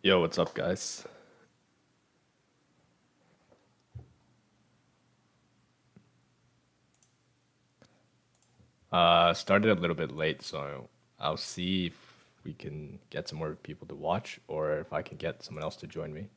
Yo, what's up, guys? Started a little bit late, so I'll see if we can get some more people to watch or if I can get someone else to join me.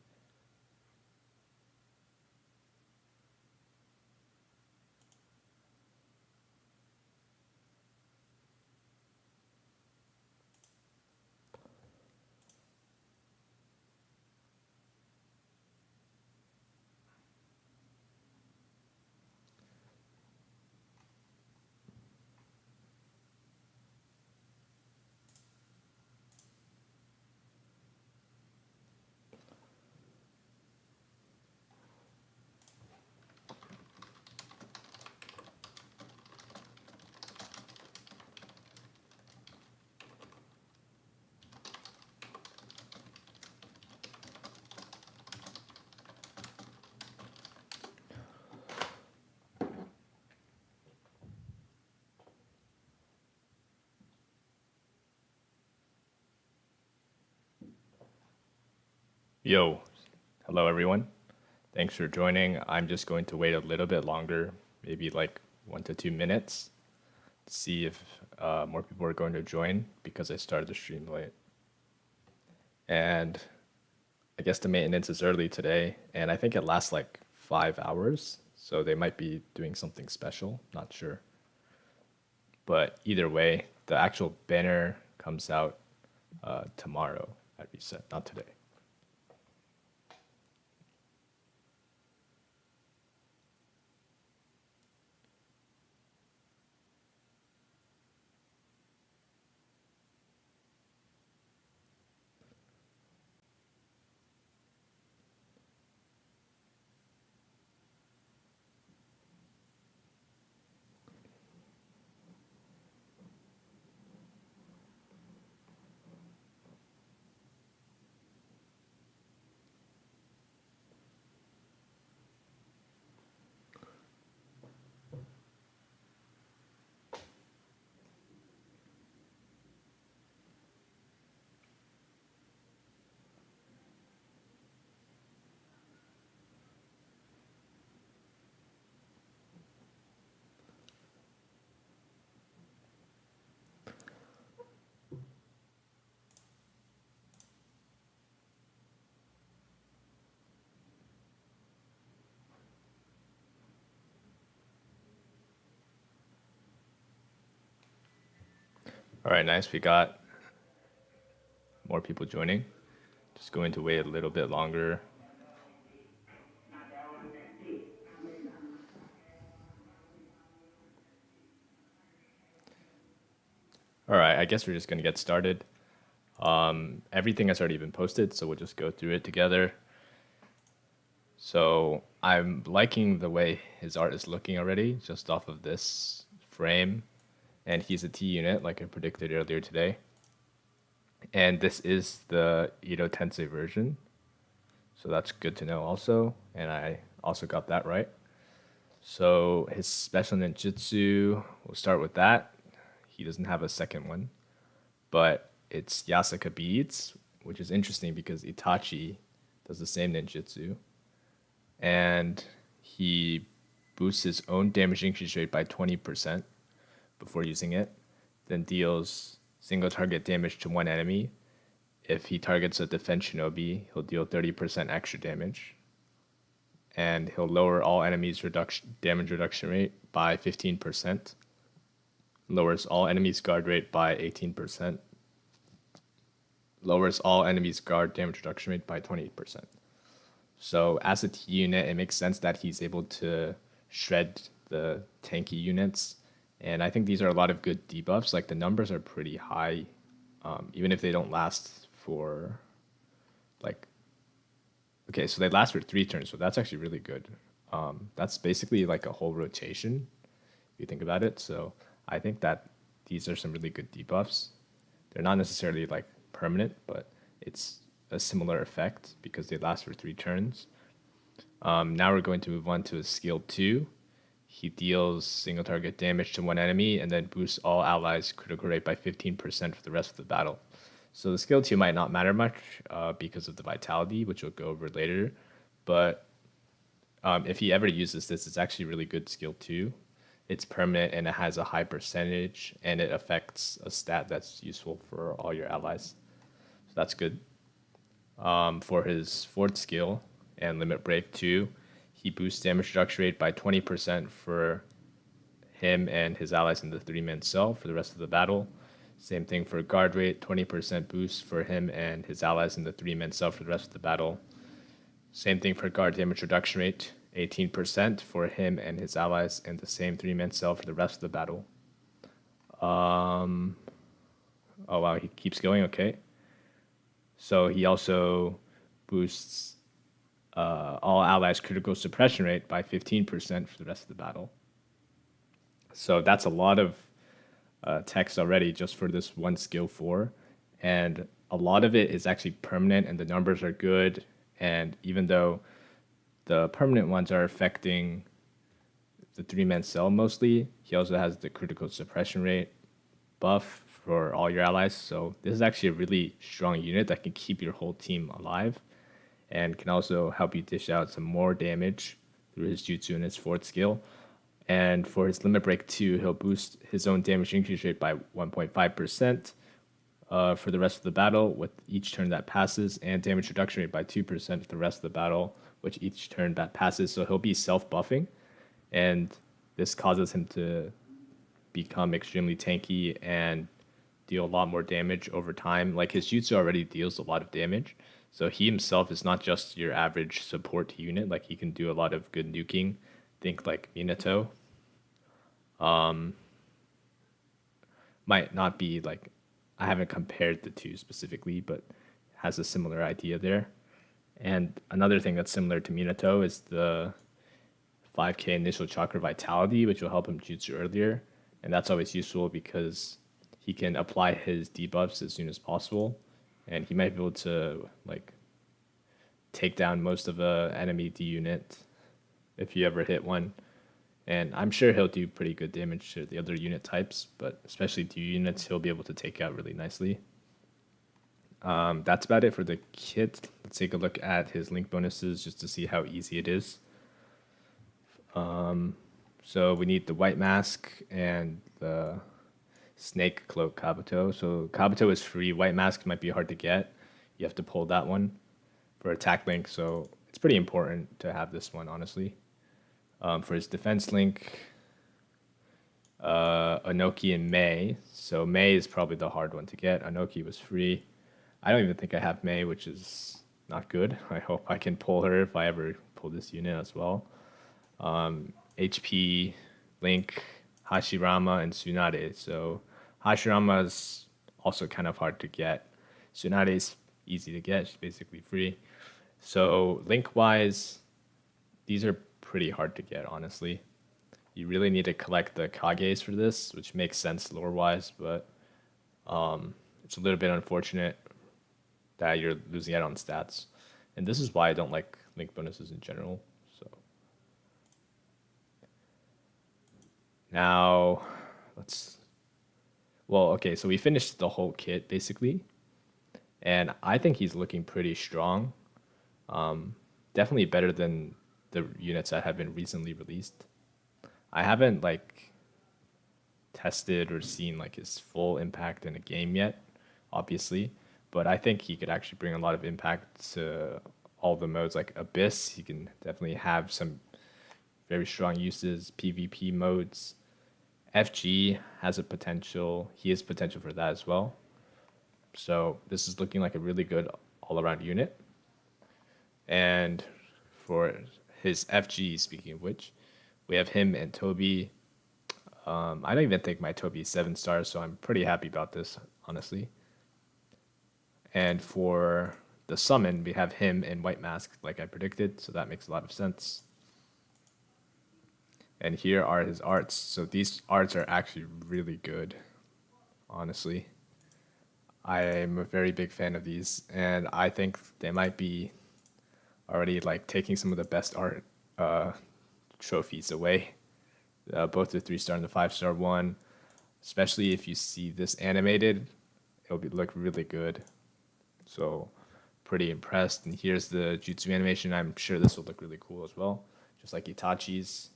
Yo, hello, everyone. Thanks for joining. I'm just going to wait a little bit longer, maybe like 1 to 2 minutes, to see if more people are going to join because I started the stream late. And I guess the maintenance is early today, and I think it lasts like 5 hours, so they might be doing something special. Not sure. But either way, the actual banner comes out tomorrow at reset, not today. All right, nice. We got more people joining. Just going to wait a little bit longer. All right, I guess we're just going to get started. Everything has already been posted, so we'll just go through it together. So I'm liking the way his art is looking already, just off of this frame. And he's a T unit, like I predicted earlier today. And this is the Edo Tensei version. So that's good to know also. And I also got that right. So his special ninjutsu, we'll start with that. He doesn't have a second one, but it's Yasuka beads, which is interesting because Itachi does the same ninjutsu. And he boosts his own damage increase rate by 20% before using it, then deals single target damage to one enemy. If he targets a defense shinobi, he'll deal 30% extra damage. And he'll lower all enemies' damage reduction rate by 15%. Lowers all enemies' guard rate by 18%. Lowers all enemies' guard damage reduction rate by 20%. So as a T unit, it makes sense that he's able to shred the tanky units. And I think these are a lot of good debuffs. Like the numbers are pretty high, even if they don't last for like, okay, so they last for 3 turns. So that's actually really good. That's basically like a whole rotation, if you think about it. So I think that these are some really good debuffs. They're not necessarily like permanent, but it's a similar effect because they last for 3 turns. Now we're going to move on to skill 2. He deals single target damage to one enemy and then boosts all allies' critical rate by 15% for the rest of the battle. So the skill 2 might not matter much because of the vitality, which we'll go over later. But if he ever uses this, it's actually really good skill 2. It's permanent and it has a high percentage and it affects a stat that's useful for all your allies. So that's good. For his fourth skill and limit break 2, he boosts damage reduction rate by 20% for him and his allies in the 3-man cell for the rest of the battle. Same thing for guard rate, 20% boost for him and his allies in the 3-man cell for the rest of the battle. Same thing for guard damage reduction rate, 18% for him and his allies in the same 3-man cell for the rest of the battle. Oh wow, he keeps going, okay. So he also boosts all allies' critical suppression rate by 15% for the rest of the battle. So that's a lot of text already just for this one skill 4. And a lot of it is actually permanent and the numbers are good. And even though the permanent ones are affecting the 3-man cell mostly, he also has the critical suppression rate buff for all your allies. So this is actually a really strong unit that can keep your whole team alive and can also help you dish out some more damage through his jutsu and his fourth skill. And for his limit break 2, he'll boost his own damage increase rate by 1.5% for the rest of the battle with each turn that passes, and damage reduction rate by 2% for the rest of the battle with each turn that passes. So he'll be self-buffing, and this causes him to become extremely tanky and deal a lot more damage over time. Like his jutsu already deals a lot of damage, so he himself is not just your average support unit. Like he can do a lot of good nuking. Think like Minato. Might not be like, I haven't compared the two specifically, but has a similar idea there. And another thing that's similar to Minato is the 5k initial chakra vitality, which will help him jutsu earlier. And that's always useful because he can apply his debuffs as soon as possible. And he might be able to like take down most of a enemy D unit if you ever hit one. And I'm sure he'll do pretty good damage to the other unit types, but especially D units, he'll be able to take out really nicely. That's about it for the kit. Let's take a look at his link bonuses just to see how easy it is. So we need the white mask and the snake cloak Kabuto. So Kabuto is free. White mask might be hard to get. You have to pull that one for attack link. So it's pretty important to have this one, honestly. For his defense link, Anoki and Mei. So Mei is probably the hard one to get. Anoki was free. I don't even think I have Mei, which is not good. I hope I can pull her if I ever pull this unit as well. HP, Link, Hashirama, and Tsunade. So Hashirama is also kind of hard to get. Tsunade is easy to get. She's basically free. So Link-wise, these are pretty hard to get, honestly. You really need to collect the Kages for this, which makes sense lore-wise, but it's a little bit unfortunate that you're losing out on stats. And this is why I don't like link bonuses in general. So now so we finished the whole kit basically, and I think he's looking pretty strong. Definitely better than the units that have been recently released. I haven't like tested or seen like his full impact in a game yet, obviously, but I think he could actually bring a lot of impact to all the modes. Like Abyss, he can definitely have some very strong uses. PvP modes, FG has a potential. He has potential for that as well. So this is looking like a really good all-around unit. And for his FG, speaking of which, we have him and Toby. I don't even think my Toby is 7 stars, so I'm pretty happy about this, honestly. And for the summon, we have him and White Mask, like I predicted, so that makes a lot of sense. And here are his arts. So these arts are actually really good, honestly. I'm a very big fan of these, and I think they might be already like taking some of the best art trophies away. Both the 3-star and the 5-star one, especially if you see this animated, it'll look really good. So pretty impressed. And here's the jutsu animation. I'm sure this will look really cool as well, just like Itachi's.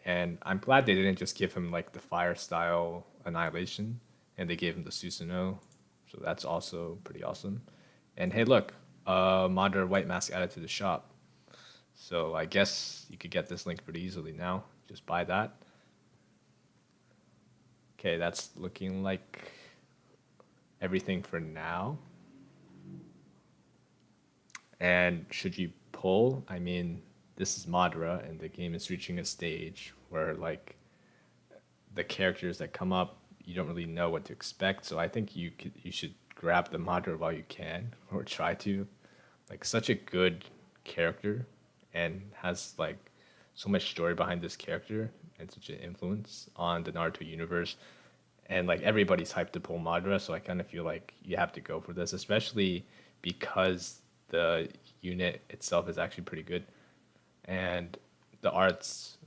And I'm glad they didn't just give him like the fire style annihilation, and they gave him the Susanoo. So that's also pretty awesome. And hey, look, Madara White Mask added to the shop. So I guess you could get this link pretty easily now. Just buy that. Okay, that's looking like everything for now. And should you pull, I mean, this is Madara, and the game is reaching a stage where like the characters that come up, you don't really know what to expect. So I think you should grab the Madara while you can, or try to. Like such a good character, and has like so much story behind this character, and such an influence on the Naruto universe. And like everybody's hyped to pull Madara, so I kind of feel like you have to go for this, especially because the unit itself is actually pretty good, and the arts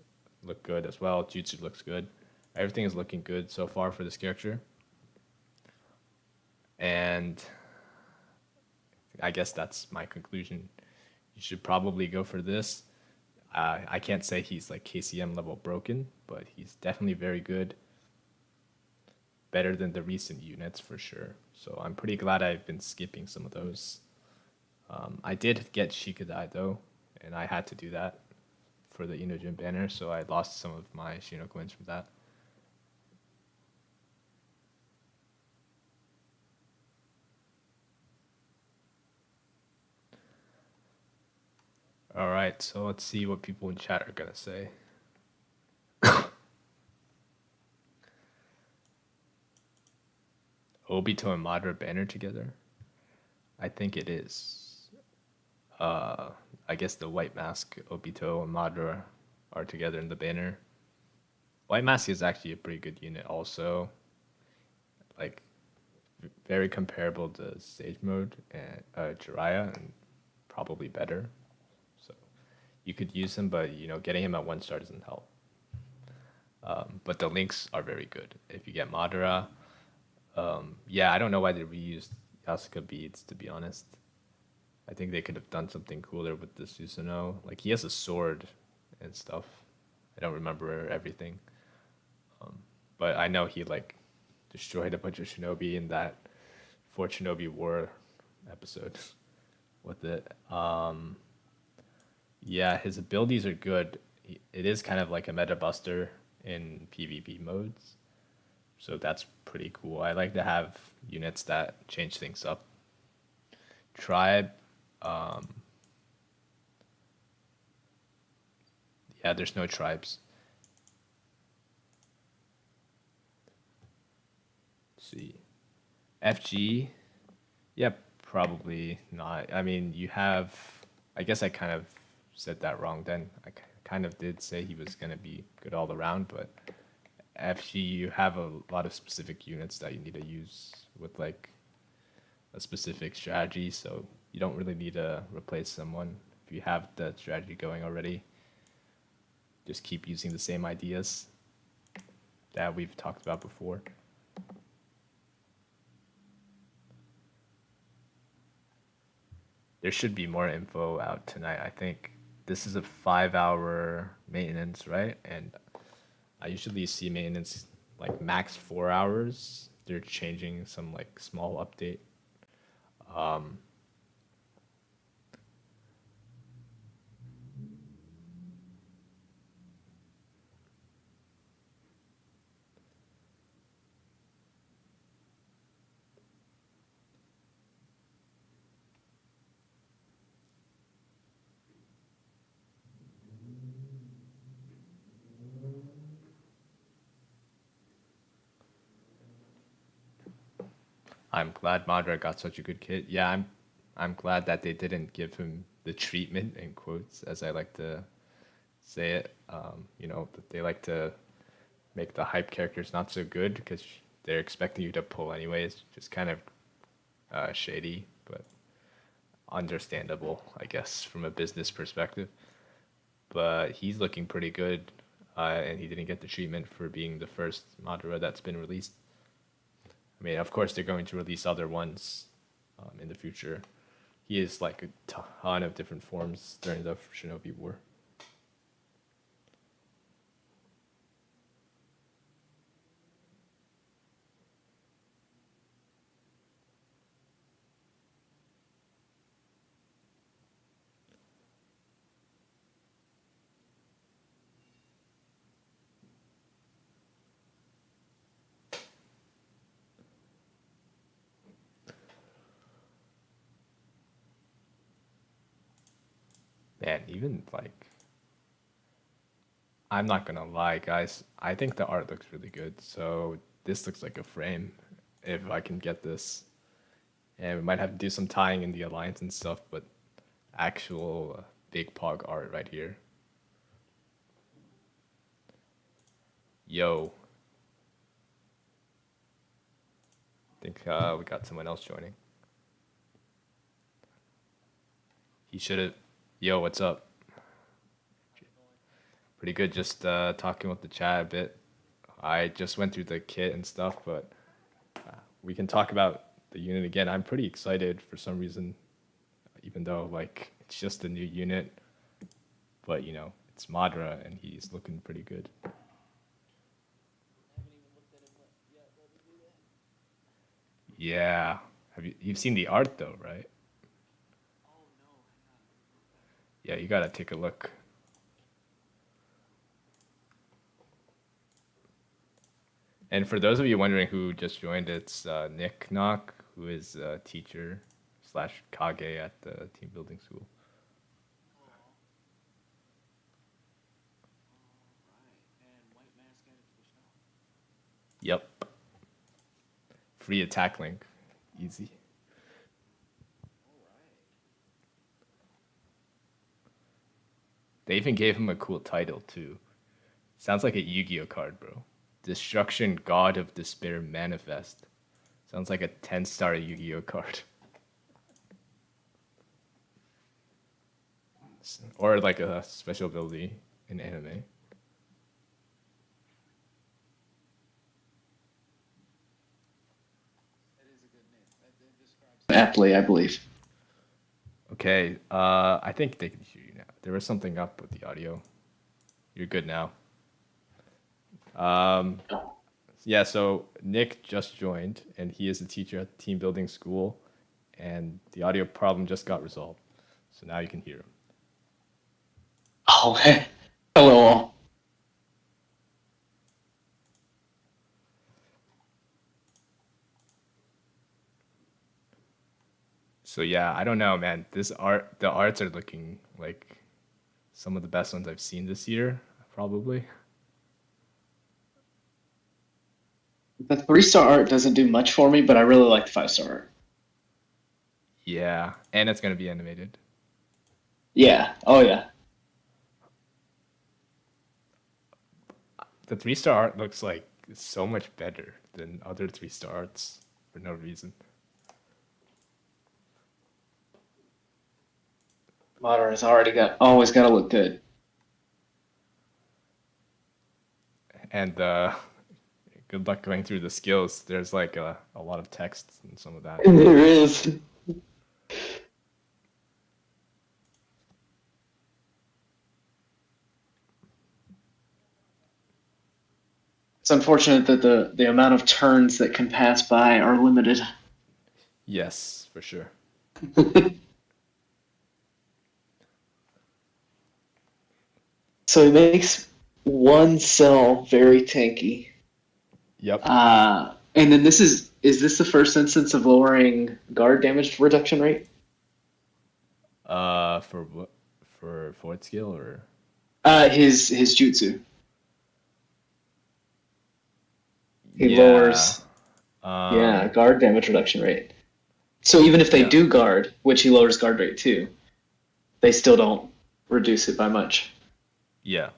look good as well. Jutsu looks good. Everything is looking good so far for this character, and I guess that's my conclusion. You should probably go for this. I can't say he's like KCM level broken, but he's definitely very good. Better than the recent units for sure. So I'm pretty glad I've been skipping some of those. I did get Shikadai though, and I had to do that for the Inojin banner, so I lost some of my Shino coins from that. All right, so let's see what people in chat are gonna say. Obito and Madara banner together? I think it is. I guess the White Mask, Obito, and Madara are together in the banner. White Mask is actually a pretty good unit also. Like, very comparable to Stage Mode and Jiraiya, and probably better. So you could use him, but getting him at 1 star doesn't help. But the links are very good. If you get Madara, yeah, I don't know why they reused Yasuka beads, to be honest. I think they could have done something cooler with the Susanoo. Like, he has a sword and stuff. I don't remember everything. But I know he, like, destroyed a bunch of shinobi in that 4 Shinobi War episode with it. Yeah, his abilities are good. It is kind of like a meta buster in PvP modes. So that's pretty cool. I like to have units that change things up. Tribe, yeah, there's no tribes. Let's see. FG, yep, probably not. I mean, you have. I guess I kind of said that wrong then. Kind of did say he was going to be good all around, but FG, you have a lot of specific units that you need to use with like a specific strategy, so you don't really need to replace someone if you have that strategy going already. Just keep using the same ideas that we've talked about before. There should be more info out tonight. I think this is a 5-hour maintenance, right? And I usually see maintenance like max 4 hours. They're changing some like small update. I'm glad Madara got such a good kit. Yeah, I'm glad that they didn't give him the treatment in quotes, as I like to say it. That they like to make the hype characters not so good because they're expecting you to pull anyways. Just kind of shady, but understandable, I guess, from a business perspective. But he's looking pretty good, and he didn't get the treatment for being the first Madara that's been released. I mean, of course, they're going to release other ones in the future. He is like a ton of different forms during the Shinobi War. Man, even like, I'm not gonna lie, guys. I think the art looks really good. So this looks like a frame if I can get this. And we might have to do some tying in the alliance and stuff, but actual big pog art right here. Yo. I think we got someone else joining. He should have. Yo, what's up? Pretty good. Just talking with the chat a bit. I just went through the kit and stuff, but we can talk about the unit again. I'm pretty excited for some reason, even though like it's just a new unit. But you know, it's Madara, and he's looking pretty good. Yeah. You've seen the art though, right? Yeah, you gotta take a look. And for those of you wondering who just joined, it's Nick Knock, who is a teacher slash Kage at the team building school. Yep. Free attack link. Easy. They even gave him a cool title too. Sounds like a Yu-Gi-Oh card, bro. Destruction God of Despair Manifest. Sounds like a 10-star Yu-Gi-Oh card. Or like a special ability in anime. Aptly, I believe. Okay, I think they can hear you now. There was something up with the audio. You're good now. Yeah, so Nick just joined, and he is a teacher at the team building school, and the audio problem just got resolved. So now you can hear him. Oh, hey. Hello all. So yeah, I don't know, man. The arts are looking like some of the best ones I've seen this year, probably. The 3-star art doesn't do much for me, but I really like the 5-star art. Yeah, and it's gonna be animated. Yeah. Oh, yeah. The 3-star art looks like so much better than other 3-star arts for no reason. Madara has always got to look good. And good luck going through the skills. There's like a lot of text and some of that. There is. It's unfortunate that the amount of turns that can pass by are limited. Yes, for sure. So he makes one cell very tanky. Yep. And then is this the first instance of lowering guard damage reduction rate? For what? For fourth skill or? His jutsu. He lowers guard damage reduction rate. So even if they do guard, which he lowers guard rate too, they still don't reduce it by much. Yeah.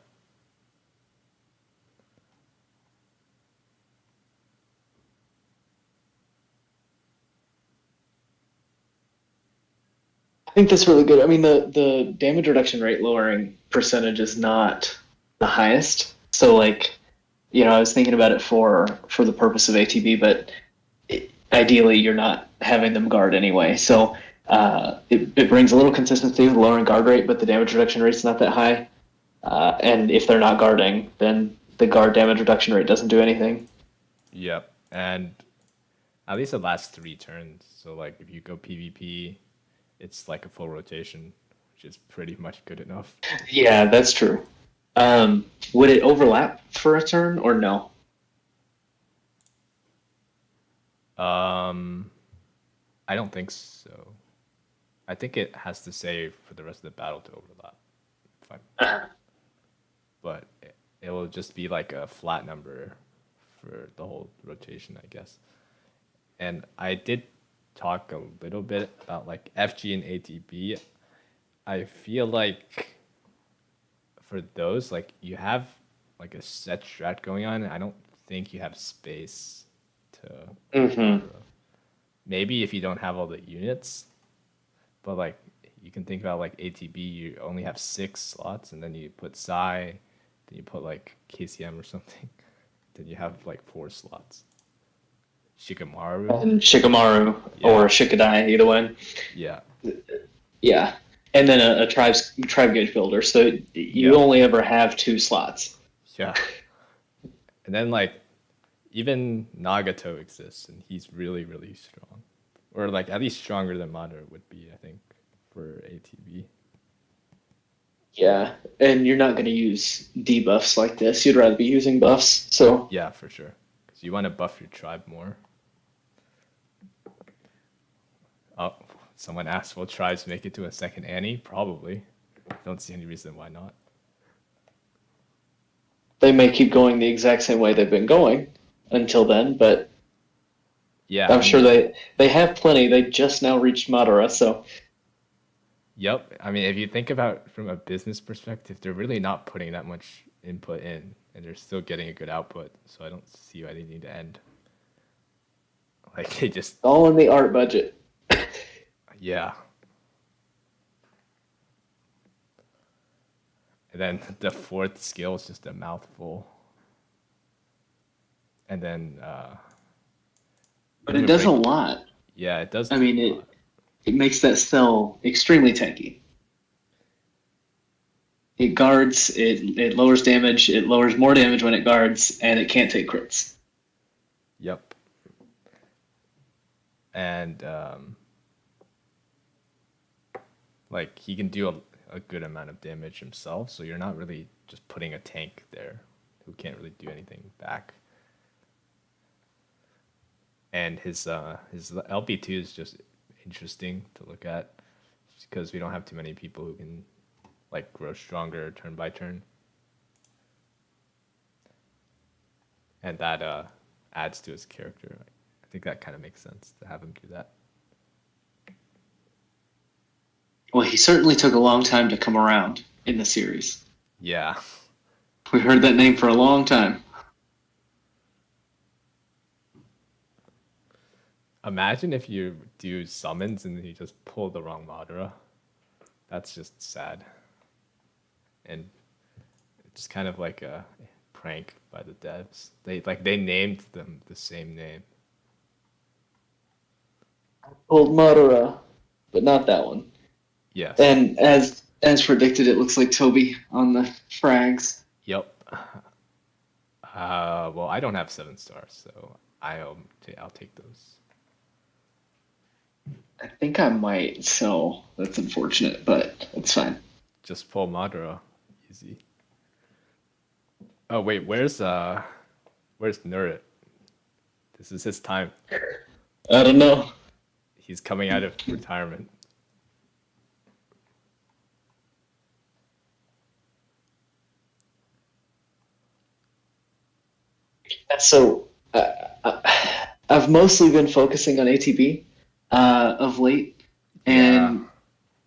I think that's really good. I mean, the damage reduction rate lowering percentage is not the highest. So, like, I was thinking about it for the purpose of ATB, but ideally you're not having them guard anyway. So it brings a little consistency with lowering guard rate, but the damage reduction rate's not that high. And if they're not guarding, then the guard damage reduction rate doesn't do anything. Yep. And at least it lasts 3 turns. So like if you go PvP, it's like a full rotation, which is pretty much good enough. Yeah, that's true. Would it overlap for a turn or no? I don't think so. I think it has to save for the rest of the battle to overlap. But it will just be like a flat number for the whole rotation, I guess. And I did talk a little bit about like FG and ATB. I feel like for those, like you have like a set strat going on, and I don't think you have space to maybe if you don't have all the units, but like you can think about like ATB, you only have 6 slots, and then you put Psy, then you put like KCM or something, then you have like 4 slots. Shikamaru. And Shikamaru or Shikadai, either one. Yeah. Yeah. And then a tribe gauge builder. So you only ever have 2 slots. Yeah. And then like even Nagato exists, and he's really, really strong. Or like at least stronger than Madara would be, I think, for ATB. Yeah, and you're not going to use debuffs like this. You'd rather be using buffs. So yeah, for sure, because you want to buff your tribe more. Oh, someone asked, will tribes make it to a second Annie? Probably. Don't see any reason why not. They may keep going the exact same way they've been going until then, but yeah, I'm sure they have plenty. They just now reached Madara, so. Yep. I mean, if you think about from a business perspective, they're really not putting that much input in, and they're still getting a good output. So I don't see why they need to end. Like they just all in the art budget. Yeah. And then the 4th skill is just a mouthful. And then but it does a lot. Yeah, it does. I mean, it makes that spell extremely tanky. It guards, it lowers damage, it lowers more damage when it guards, and it can't take crits. Yep. And like he can do a good amount of damage himself, so you're not really just putting a tank there who can't really do anything back. And his LP2 is just interesting to look at because we don't have too many people who can like grow stronger turn by turn. And that adds to his character. I think that kind of makes sense to have him do that. Well, he certainly took a long time to come around in the series. Yeah. We heard that name for a long time. Imagine if you do summons and you just pull the wrong Madara. That's just sad. And it's kind of like a prank by the devs. They named them the same name. Pulled Madara, but not that one. Yes. And as predicted, it looks like Toby on the frags. Yep. Well, I don't have 7 stars, so I'll take those. I think I might, so that's unfortunate, but it's fine. Just pull Madara, easy. Oh wait, where's Nurrit? This is his time. I don't know. He's coming out of retirement. So I've mostly been focusing on ATB of late, and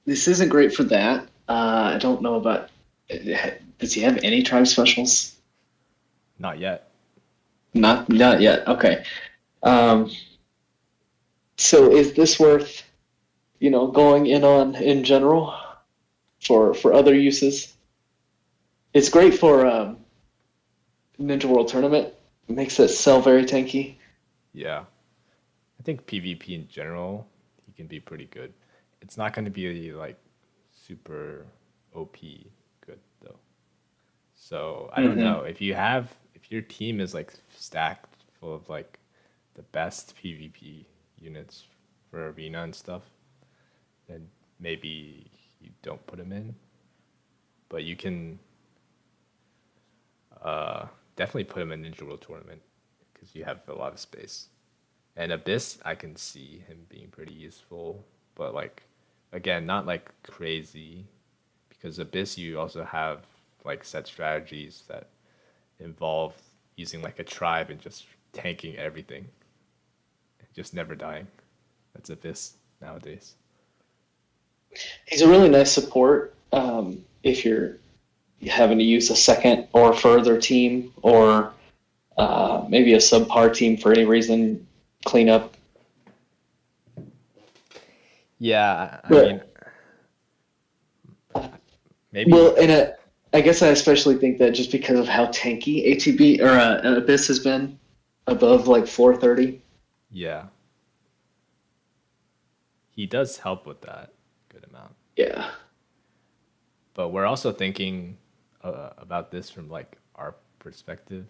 this isn't great for that. I don't know about. Does he have any tribe specials? Not yet. Not yet. Okay. So is this worth, going in on in general for other uses? It's great for Ninja World Tournament. It makes it sell very tanky. Yeah. I think PvP in general, he can be pretty good. It's not going to be like super OP good though. So I don't know if your team is like stacked full of like the best PvP units for arena and stuff, then maybe you don't put him in. But you can definitely put him in Ninja World Tournament because you have a lot of space. And Abyss, I can see him being pretty useful, but like again, not like crazy, because Abyss you also have like set strategies that involve using like a tribe and just tanking everything, just never dying. That's Abyss nowadays. He's a really nice support if you're having to use a second or further team, or maybe a subpar team for any reason, clean up. Yeah, I mean, maybe. Well, and I guess I especially think that just because of how tanky ATB or Abyss has been above like 430. Yeah. He does help with that good amount. Yeah. But we're also thinking about this from like our perspective,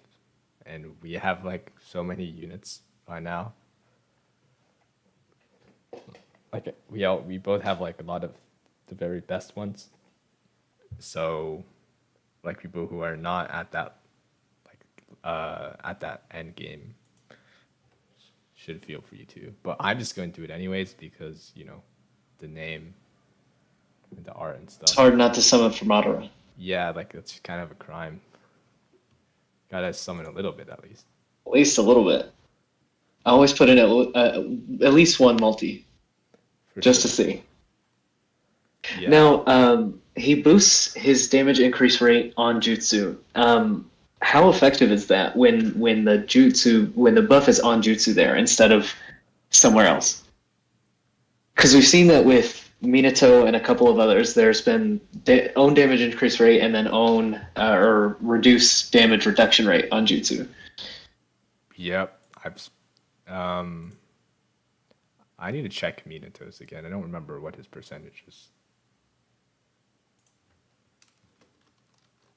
and we have like so many units by now. Like we both have like a lot of the very best ones. So like people who are not at that end game should feel free to. But I'm just going to do it anyways because, the name and the art and stuff. It's hard not to summon for Madara. Yeah, like it's kind of a crime. Gotta summon a little bit at least. At least a little bit. I always put in at least one multi. Just to see. Yeah. Now, he boosts his damage increase rate on Jutsu. How effective is that when the buff is on Jutsu there instead of somewhere else? Because we've seen that with Minato and a couple of others. There's been own damage increase rate and then own or reduce damage reduction rate on Jutsu. Yep, I need to check Minato's again. I don't remember what his percentage is.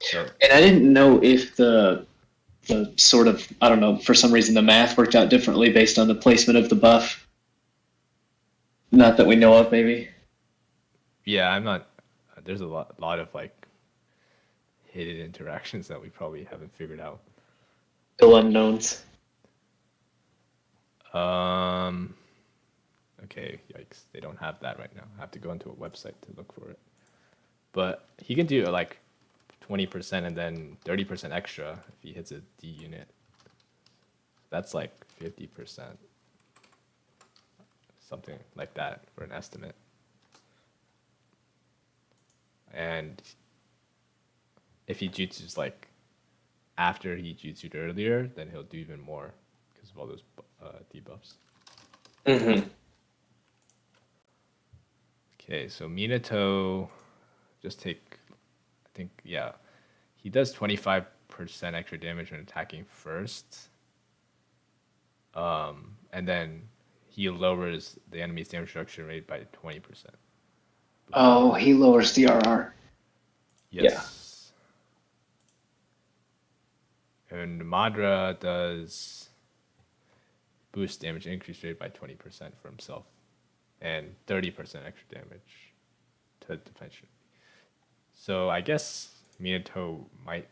So, and I didn't know if the sort of, I don't know, for some reason the math worked out differently based on the placement of the buff. Not that we know of, maybe. Yeah, I'm not. There's a lot of like hidden interactions that we probably haven't figured out. Still unknowns. Okay, yikes. They don't have that right now. I have to go into a website to look for it. But he can do like 20% and then 30% extra if he hits a D unit. That's like 50%. Something like that for an estimate. And if he jutsus like after he jutsued earlier, then he'll do even more because of all those debuffs. Mm-hmm. Okay, so Minato, just take, I think, yeah, he does 25% extra damage when attacking first. And then he lowers the enemy's damage reduction rate by 20%. Oh, he lowers DRR. Yes. Yeah. And Madara does boost damage increase rate by 20% for himself. And 30% extra damage to defense. So I guess Minato might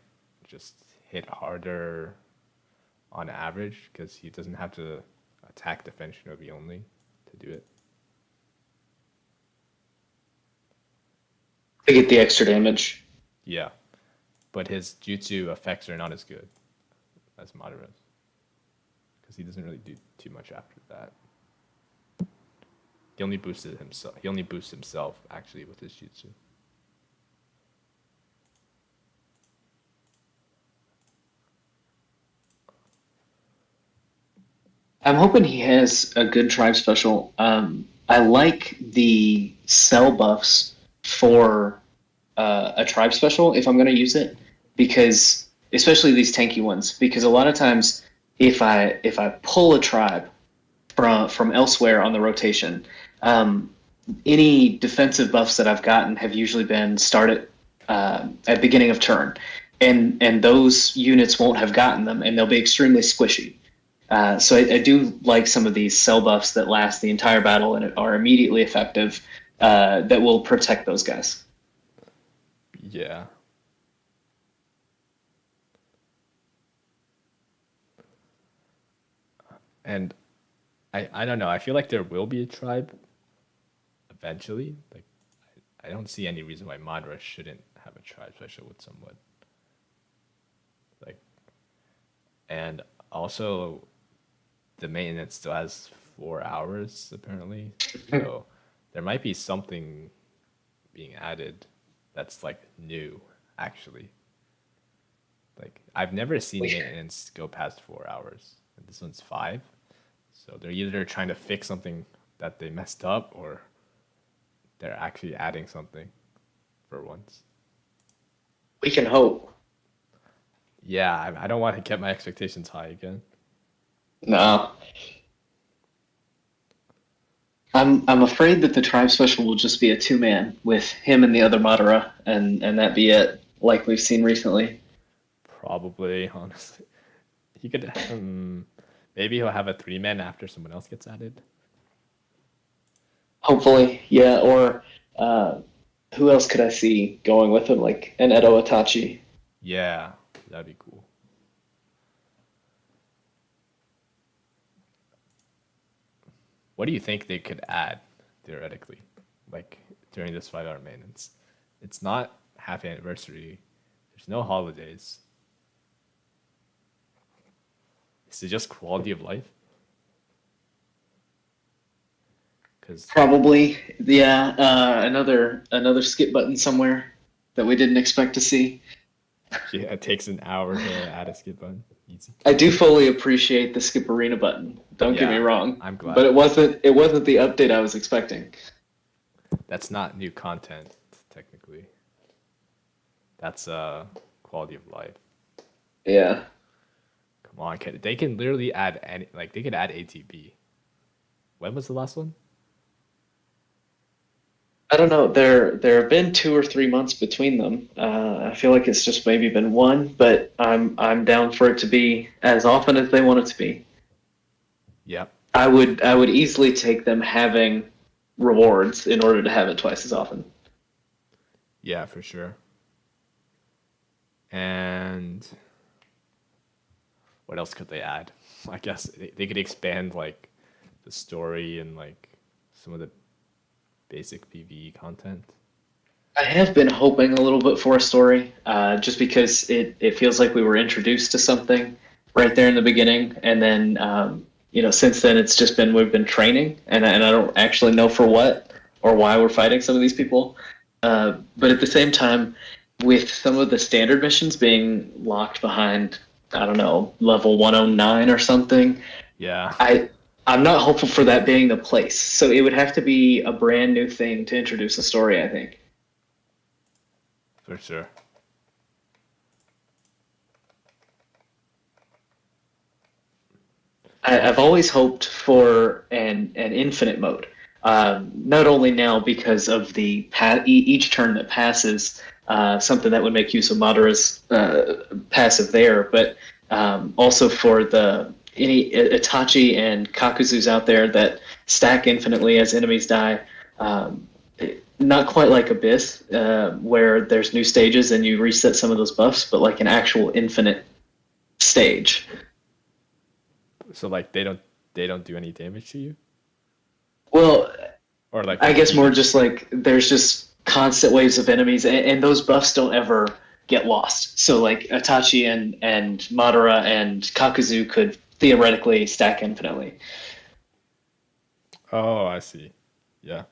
just hit harder on average because he doesn't have to attack defense shinobi only to do it. To get the extra damage. Yeah. But his jutsu effects are not as good as Madara's. Because he doesn't really do too much after that. He only boosts himself actually with his jutsu. I'm hoping he has a good tribe special. I like the cell buffs for a tribe special if I'm going to use it, because especially these tanky ones. Because a lot of times, if I pull a tribe from elsewhere on the rotation. Any defensive buffs that I've gotten have usually been started at beginning of turn, and those units won't have gotten them, and they'll be extremely squishy. So I do like some of these cell buffs that last the entire battle and are immediately effective, that will protect those guys. Yeah. And I don't know. I feel like there will be a tribe eventually. Like I don't see any reason why Madara shouldn't have a tribe special with someone. Like, and also the maintenance still has 4 hours apparently. So there might be something being added that's like new actually. Like I've never seen maintenance go past 4 hours. And this one's 5. So they're either trying to fix something that they messed up or they're actually adding something for once. We can hope. Yeah, I don't want to get my expectations high again. No. I'm afraid that the tribe special will just be a 2-man with him and the other Madara, and that be it, like we've seen recently. Probably, honestly. He could maybe he'll have a 3-man after someone else gets added. Hopefully, yeah. Or who else could I see going with him? Like an Edo Itachi. Yeah, that'd be cool. What do you think they could add theoretically, like during this 5-hour maintenance? It's not happy anniversary. There's no holidays. Is it just quality of life? Probably, yeah. Another skip button somewhere that we didn't expect to see. Yeah, it takes an hour to add a skip button. Easy. I do fully appreciate the skip arena button. Don't get me wrong. I'm glad. But it wasn't the update I was expecting. That's not new content, technically. That's quality of life. Yeah. Come on, they can literally add they could add ATB. When was the last one? I don't know. There have been 2 or 3 months between them. I feel like it's just maybe been one, but I'm down for it to be as often as they want it to be. Yep. I would easily take them having rewards in order to have it twice as often. Yeah, for sure. And what else could they add? I guess they could expand like the story and like some of the basic PvE content. I have been hoping a little bit for a story, just because it feels like we were introduced to something right there in the beginning, and then since then it's just been we've been training, and I don't actually know for what or why we're fighting some of these people. But at the same time, with some of the standard missions being locked behind, I don't know, level 109 or something. Yeah. I'm not hopeful for that being the place. So it would have to be a brand new thing to introduce a story, I think. For sure. I've always hoped for an infinite mode. Not only now because of the each turn that passes, something that would make use of Madara's passive there, but also for any Itachi and Kakuzus out there that stack infinitely as enemies die. Not quite like Abyss, where there's new stages and you reset some of those buffs, but like an actual infinite stage. So like they don't do any damage to you? Well, or like I guess more just like there's just constant waves of enemies, and those buffs don't ever get lost. So like Itachi and Madara and Kakuzu could theoretically stack infinitely. Oh, I see. Yeah.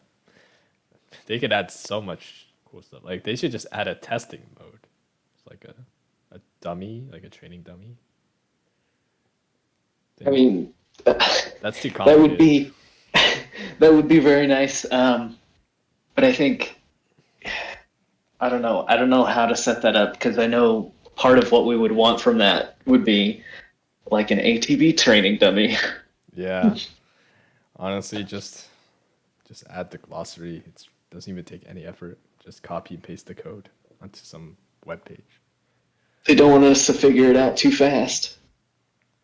They could add so much cool stuff. Like they should just add a testing mode. It's like a dummy, like a training dummy. I mean, that's too complicated. That would be very nice. But I think I don't know how to set that up, because I know part of what we would want from that would be like an ATB training dummy. Yeah. Honestly, just add the glossary. It doesn't even take any effort. Just copy and paste the code onto some web page. They don't want us to figure it out too fast.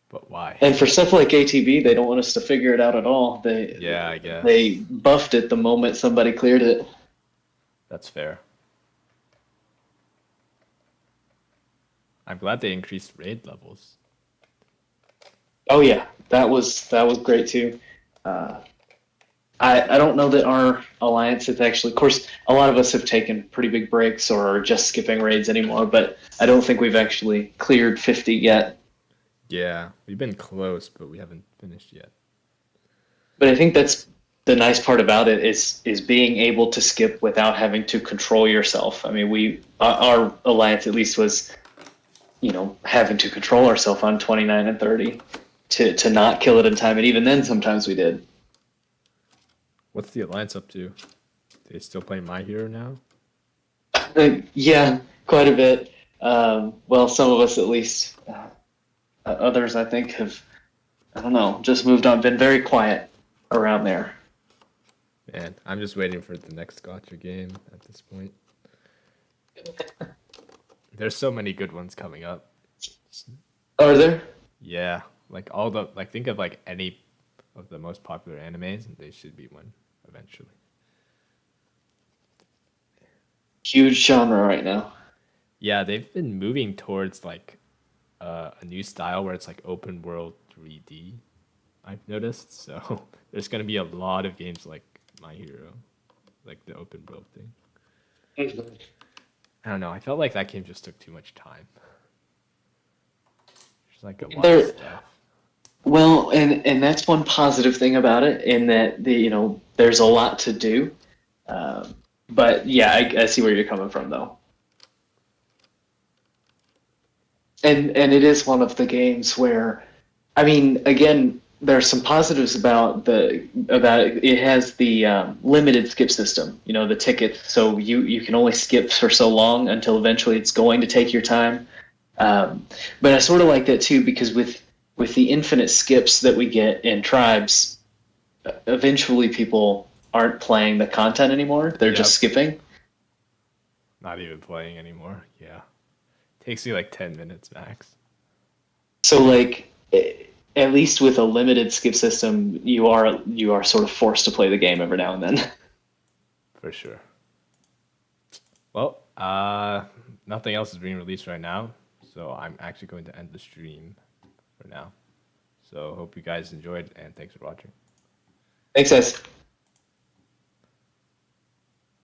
But why? And for stuff like ATB, they don't want us to figure it out at all. I guess. They buffed it the moment somebody cleared it. That's fair. I'm glad they increased raid levels. Oh yeah, that was great too. I don't know that our alliance is actually. Of course, a lot of us have taken pretty big breaks or are just skipping raids anymore. But I don't think we've actually cleared 50 yet. Yeah, we've been close, but we haven't finished yet. But I think that's the nice part about it is being able to skip without having to control yourself. I mean, our alliance at least was, having to control ourselves on 29 and 30 to not kill it in time, and even then, sometimes we did. What's the alliance up to? They still playing My Hero now? Yeah, quite a bit. Well, some of us at least. Others, I think, have, I don't know, just moved on, been very quiet around there. Man, I'm just waiting for the next gotcha game at this point. There's so many good ones coming up. Are there? Yeah, think of any of the most popular animes, and they should be one eventually. Huge genre right now. Yeah, they've been moving towards a new style where it's open world 3D. I've noticed, so there's gonna be a lot of games like My Hero, like the open world thing. Mm-hmm. I don't know. I felt like that game just took too much time. There's a lot of stuff. Well, and that's one positive thing about it, in that there's a lot to do. But yeah, I see where you're coming from, though. And it is one of the games where, I mean, again, there's some positives about it. It has the limited skip system, the ticket, so you can only skip for so long until eventually it's going to take your time. But I sort of like that too, because with the infinite skips that we get in Tribes, eventually people aren't playing the content anymore. They're just skipping. Not even playing anymore. Yeah. Takes you 10 minutes max. So at least with a limited skip system, you are sort of forced to play the game every now and then. For sure. Well, nothing else is being released right now, so I'm actually going to end the stream for now. So hope you guys enjoyed, and thanks for watching. Thanks, guys.